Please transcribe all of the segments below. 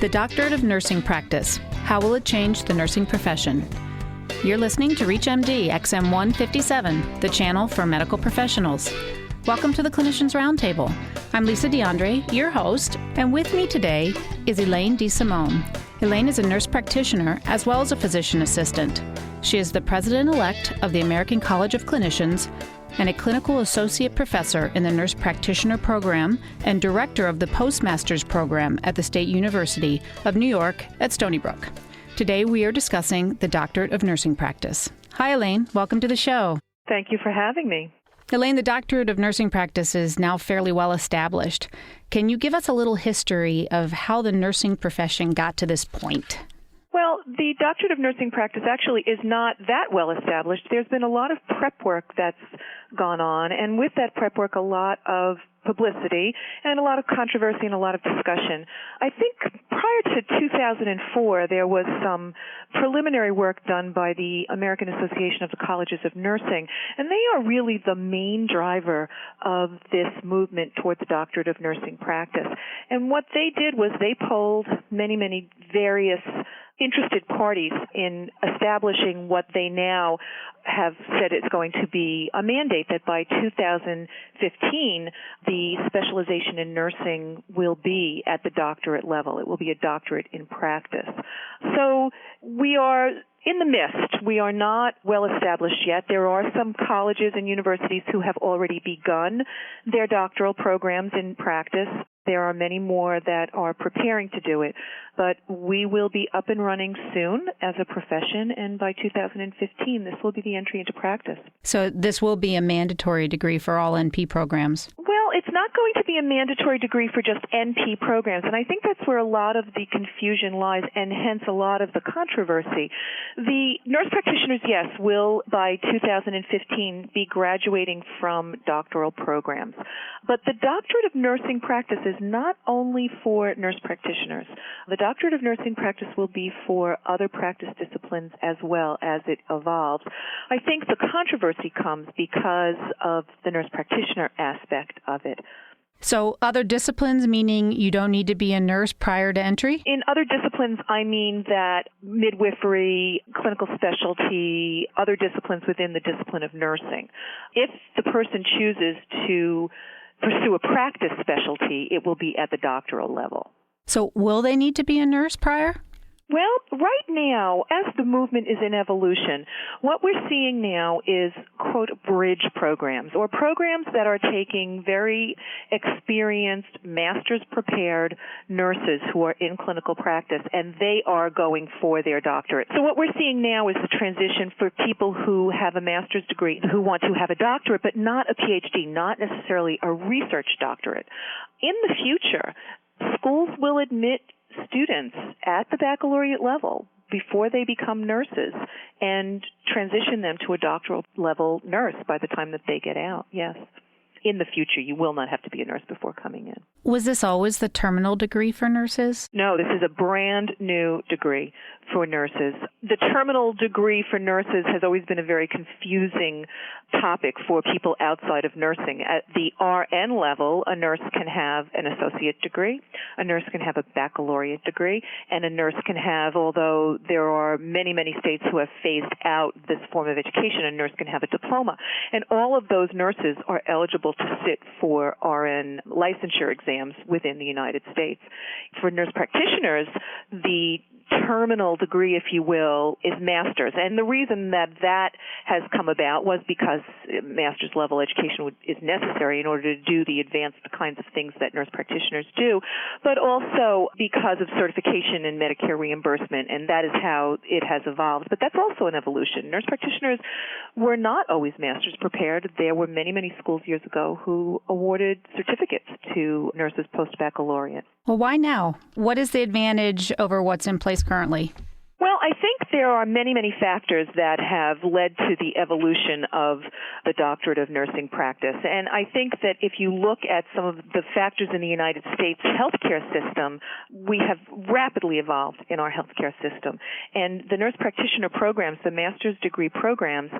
The Doctorate of Nursing Practice. How will it change the nursing profession? You're listening to ReachMD XM 157, the channel for medical professionals. Welcome to the Clinicians Roundtable. I'm Lisa Dandrea, your host, and with me today is Elayne DeSimone. Elayne is a nurse practitioner as well as a physician assistant. She is the president-elect of the American College of Clinicians and a clinical associate professor in the nurse practitioner program and director of the postmaster's program at the State University of New York at Stony Brook. Today we are discussing the Doctorate of Nursing Practice. Hi, Elayne. Welcome to the show. Thank you for having me. Elayne, the Doctorate of Nursing Practice is now fairly well established. Can you give us a little history of how the nursing profession got to this point? Well, the Doctorate of Nursing Practice actually is not that well established. There's been a lot of prep work that's gone on, and with that prep work, a lot of publicity and a lot of controversy and a lot of discussion. I think prior to 2004, there was some preliminary work done by the American Association of the Colleges of Nursing, and they are really the main driver of this movement towards the Doctorate of Nursing Practice. And what they did was they polled many various interested parties in establishing what they now have said is going to be a mandate that by 2015, the specialization in nursing will be at the doctorate level. It will be a doctorate in practice. So we are in the midst. We are not well established yet. There are some colleges and universities who have already begun their doctoral programs in practice. There are many more that are preparing to do it, but we will be up and running soon as a profession, and by 2015, this will be the entry into practice. So this will be a mandatory degree for all NP programs? Well, it's not going to be a mandatory degree for just NP programs, and I think that's where a lot of the confusion lies, and hence a lot of the controversy. The nurse practitioners, yes, will by 2015 be graduating from doctoral programs, but the Doctorate of Nursing Practice is not only for nurse practitioners. The Doctorate of Nursing Practice will be for other practice disciplines as well as it evolves. I think the controversy comes because of the nurse practitioner aspect of it. So other disciplines, meaning you don't need to be a nurse prior to entry? In other disciplines, I mean that midwifery, clinical specialty, other disciplines within the discipline of nursing. If the person chooses to pursue a practice specialty, it will be at the doctoral level. So will they need to be a nurse prior? Well, right now, as the movement is in evolution, what we're seeing now is, quote, bridge programs, or programs that are taking very experienced, master's-prepared nurses who are in clinical practice, and they are going for their doctorate. So what we're seeing now is the transition for people who have a master's degree, who want to have a doctorate, but not a PhD, not necessarily a research doctorate. In the future, schools will admit students at the baccalaureate level before they become nurses and transition them to a doctoral level nurse by the time that they get out, yes. In the future, you will not have to be a nurse before coming in. Was this always the terminal degree for nurses? No, this is a brand new degree for nurses. The terminal degree for nurses has always been a very confusing topic for people outside of nursing. At the RN level, a nurse can have an associate degree, a nurse can have a baccalaureate degree, and a nurse can have, although there are many states who have phased out this form of education, a nurse can have a diploma. And all of those nurses are eligible to sit for RN licensure exams within the United States. For nurse practitioners, the terminal degree, if you will, is master's. And the reason that has come about was because master's level education is necessary in order to do the advanced kinds of things that nurse practitioners do, but also because of certification and Medicare reimbursement, and that is how it has evolved. But that's also an evolution. Nurse practitioners were not always master's prepared. There were many schools years ago who awarded certificates to nurses post-baccalaureate. Well, why now? What is the advantage over what's in place currently? Well, I think there are many factors that have led to the evolution of the Doctorate of Nursing Practice. And I think that if you look at some of the factors in the United States healthcare system, we have rapidly evolved in our healthcare system. And the nurse practitioner programs, the master's degree programs,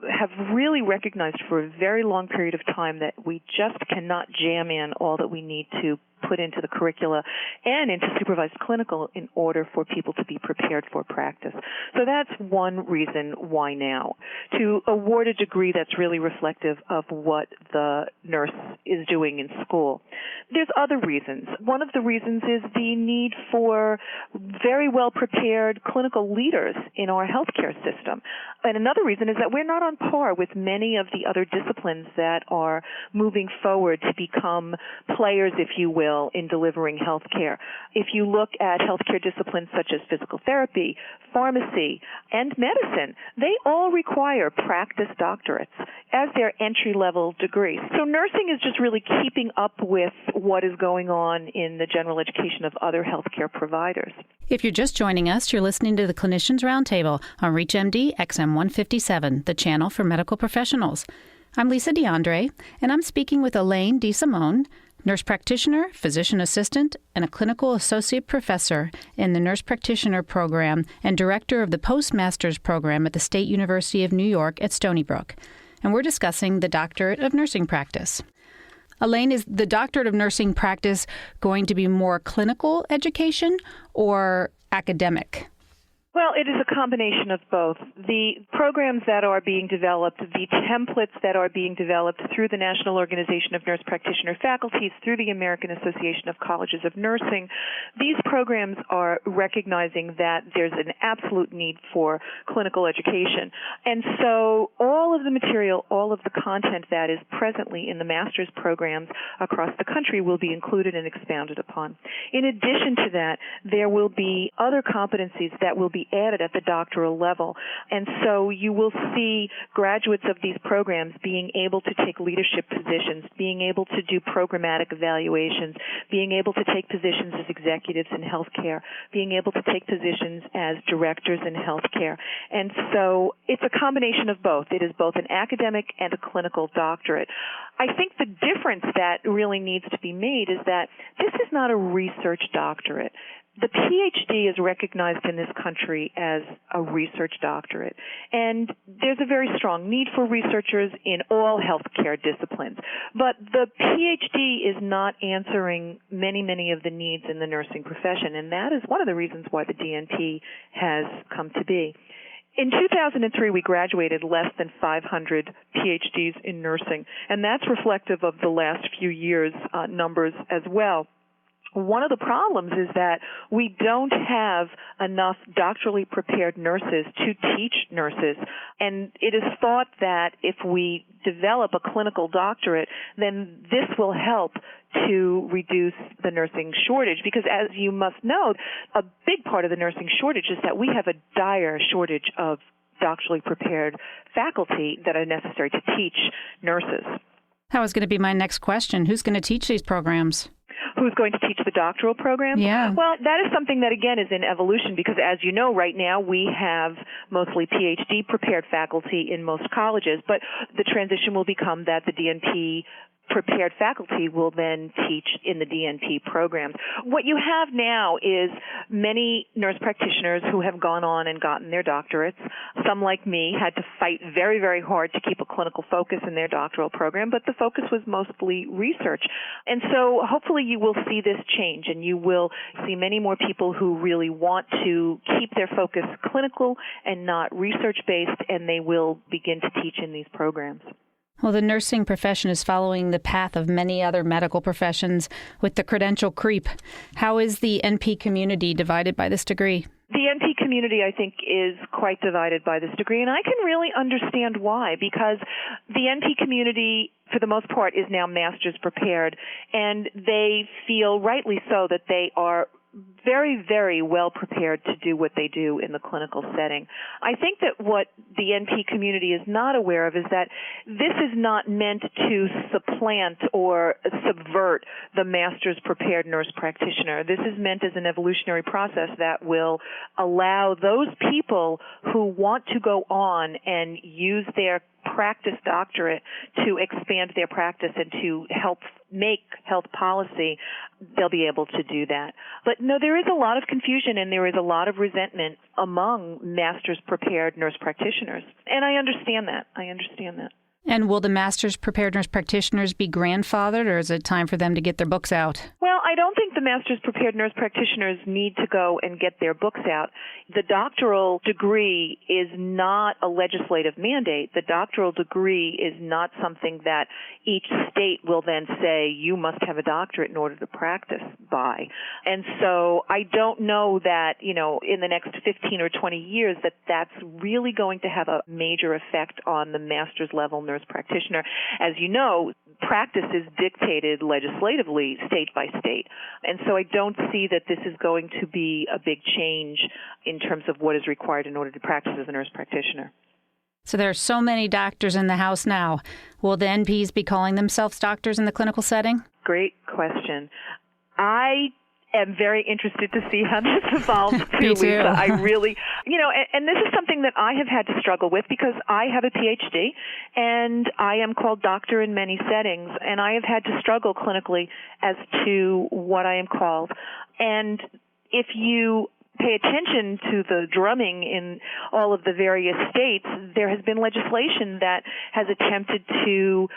have really recognized for a very long period of time that we just cannot jam in all that we need to put into the curricula and into supervised clinical in order for people to be prepared for practice. So that's one reason why now, to award a degree that's really reflective of what the nurse is doing in school. There's other reasons. One of the reasons is the need for very well-prepared clinical leaders in our healthcare system. And another reason is that we're not on par with many of the other disciplines that are moving forward to become players, if you will, in delivering healthcare. If you look at healthcare disciplines such as physical therapy, pharmacy, and medicine, they all require practice doctorates as their entry-level degrees. So nursing is just really keeping up with what is going on in the general education of other healthcare providers. If you're just joining us, you're listening to the Clinicians Roundtable on ReachMD XM 157, the channel for medical professionals. I'm Lisa Dandrea, and I'm speaking with Elayne DeSimone, nurse practitioner, physician assistant, and a clinical associate professor in the nurse practitioner program and director of the postmaster's program at the State University of New York at Stony Brook. And we're discussing the Doctorate of Nursing Practice. Elayne, is the Doctorate of Nursing Practice going to be more clinical education or academic? Well, it is a combination of both. The programs that are being developed, the templates that are being developed through the National Organization of Nurse Practitioner Faculties, through the American Association of Colleges of Nursing, these programs are recognizing that there's an absolute need for clinical education. And so all of the material, all of the content that is presently in the master's programs across the country will be included and expounded upon. In addition to that, there will be other competencies that will be added at the doctoral level. And so you will see graduates of these programs being able to take leadership positions, being able to do programmatic evaluations, being able to take positions as executives in healthcare, being able to take positions as directors in healthcare. And so it's a combination of both. It is both an academic and a clinical doctorate. I think the difference that really needs to be made is that this is not a research doctorate. The PhD is recognized in this country as a research doctorate, and there's a very strong need for researchers in all healthcare disciplines. But the PhD is not answering many of the needs in the nursing profession, and that is one of the reasons why the DNP has come to be. In 2003, we graduated less than 500 PhDs in nursing, and that's reflective of the last few years' numbers as well. One of the problems is that we don't have enough doctorally prepared nurses to teach nurses, and it is thought that if we develop a clinical doctorate, then this will help to reduce the nursing shortage, because as you must know, a big part of the nursing shortage is that we have a dire shortage of doctorally prepared faculty that are necessary to teach nurses. That was going to be my next question. Who's going to teach these programs? Who's going to teach the doctoral program? Yeah. Well, that is something that, again, is in evolution because, as you know, right now we have mostly PhD-prepared faculty in most colleges, but the transition will become that the DNP prepared faculty will then teach in the DNP programs. What you have now is many nurse practitioners who have gone on and gotten their doctorates. Some, like me, had to fight very hard to keep a clinical focus in their doctoral program, but the focus was mostly research. And so hopefully you will see this change, and you will see many more people who really want to keep their focus clinical and not research-based, and they will begin to teach in these programs. Well, the nursing profession is following the path of many other medical professions with the credential creep. How is the NP community divided by this degree? The NP community, I think, is quite divided by this degree, and I can really understand why, because the NP community, for the most part, is now master's prepared, and they feel rightly so that they are very well prepared to do what they do in the clinical setting. I think that what the NP community is not aware of is that this is not meant to supplant or subvert the master's prepared nurse practitioner. This is meant as an evolutionary process that will allow those people who want to go on and use their practice doctorate to expand their practice and to help make health policy, they'll be able to do that. But no, there is a lot of confusion and there is a lot of resentment among master's prepared nurse practitioners. And I understand that. And will the Master's Prepared Nurse Practitioners be grandfathered, or is it time for them to get their books out? Well, I don't think the Master's Prepared Nurse Practitioners need to go and get their books out. The doctoral degree is not a legislative mandate. The doctoral degree is not something that each state will then say, you must have a doctorate in order to practice by. And so I don't know that, in the next 15 or 20 years that that's really going to have a major effect on the master's level nurse practitioner. As you know, practice is dictated legislatively state by state. And so I don't see that this is going to be a big change in terms of what is required in order to practice as a nurse practitioner. So there are so many doctors in the house now. Will the NPs be calling themselves doctors in the clinical setting? Great question. I am very interested to see how this evolves too, Me too. Lisa. I really, and this is something that I have had to struggle with because I have a PhD and I am called doctor in many settings, and I have had to struggle clinically as to what I am called. And if you pay attention to the drumming in all of the various states, there has been legislation that has attempted to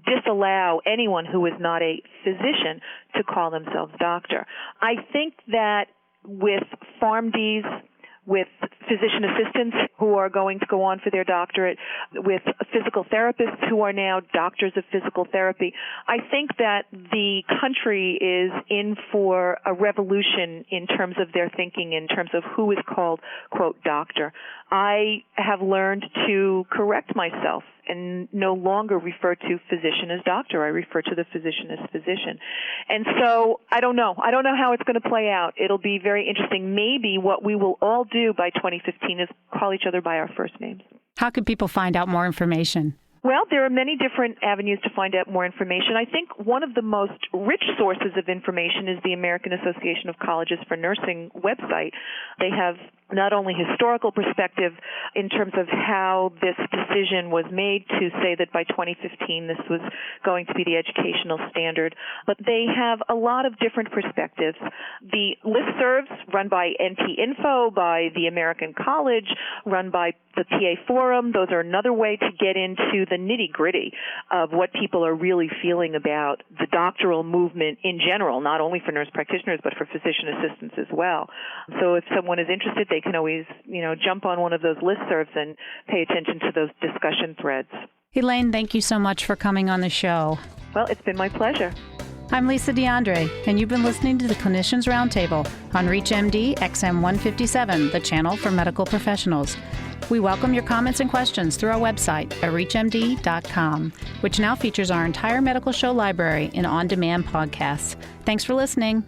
disallow anyone who is not a physician to call themselves doctor. I think that with PharmDs, with physician assistants who are going to go on for their doctorate, with physical therapists who are now doctors of physical therapy, I think that the country is in for a revolution in terms of their thinking, in terms of who is called, quote, doctor. I have learned to correct myself and no longer refer to physician as doctor. I refer to the physician as physician. And so I don't know. I don't know how it's going to play out. It'll be very interesting. Maybe what we will all do by 2015 is call each other by our first names. How can people find out more information? Well, there are many different avenues to find out more information. I think one of the most rich sources of information is the American Association of Colleges for Nursing website. They have not only historical perspective in terms of how this decision was made to say that by 2015 this was going to be the educational standard, but they have a lot of different perspectives. The listservs run by NP Info, by the American College, run by the PA Forum, those are another way to get into the nitty-gritty of what people are really feeling about the doctoral movement in general, not only for nurse practitioners, but for physician assistants as well. So if someone is interested, they can always, jump on one of those listservs and pay attention to those discussion threads. Elayne, thank you so much for coming on the show. Well, it's been my pleasure. I'm Lisa Dandrea, and you've been listening to the Clinicians Roundtable on ReachMD XM157, the channel for medical professionals. We welcome your comments and questions through our website at reachmd.com, which now features our entire medical show library in on-demand podcasts. Thanks for listening.